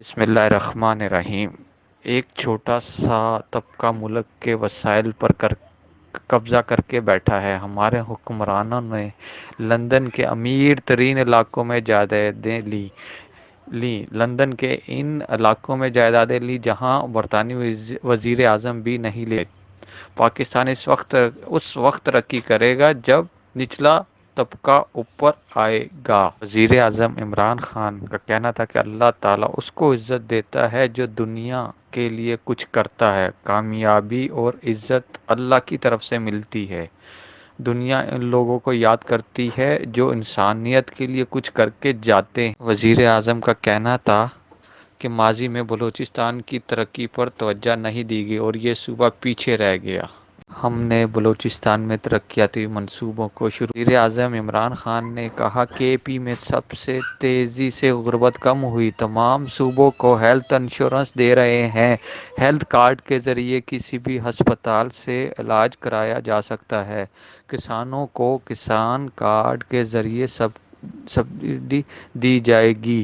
بسم اللہ الرحمن الرحیم۔ ایک چھوٹا سا طبقہ ملک کے وسائل پر قبضہ کر کے بیٹھا ہے۔ ہمارے حکمرانوں نے لندن کے امیر ترین علاقوں میں جائیدادیں لندن کے ان علاقوں میں جائیدادیں لی جہاں برطانوی وزیر اعظم بھی نہیں لے۔ پاکستان اس وقت ترقی کرے گا جب نچلا طبقہ اوپر آئے گا۔ وزیر اعظم عمران خان کا کہنا تھا کہ اللہ تعالیٰ اس کو عزت دیتا ہے جو دنیا کے لیے کچھ کرتا ہے۔ کامیابی اور عزت اللہ کی طرف سے ملتی ہے۔ دنیا ان لوگوں کو یاد کرتی ہے جو انسانیت کے لیے کچھ کر کے جاتے ہیں۔ وزیر اعظم کا کہنا تھا کہ ماضی میں بلوچستان کی ترقی پر توجہ نہیں دی گئی اور یہ صوبہ پیچھے رہ گیا۔ ہم نے بلوچستان میں ترقیاتی منصوبوں کو شروع کیا۔ وزیر اعظم عمران خان نے کہا کہ اے پی میں سب سے تیزی سے غربت کم ہوئی۔ تمام صوبوں کو ہیلتھ انشورنس دے رہے ہیں۔ ہیلتھ کارڈ کے ذریعے کسی بھی ہسپتال سے علاج کرایا جا سکتا ہے۔ کسانوں کو کسان کارڈ کے ذریعے سبسڈی دی جائے گی۔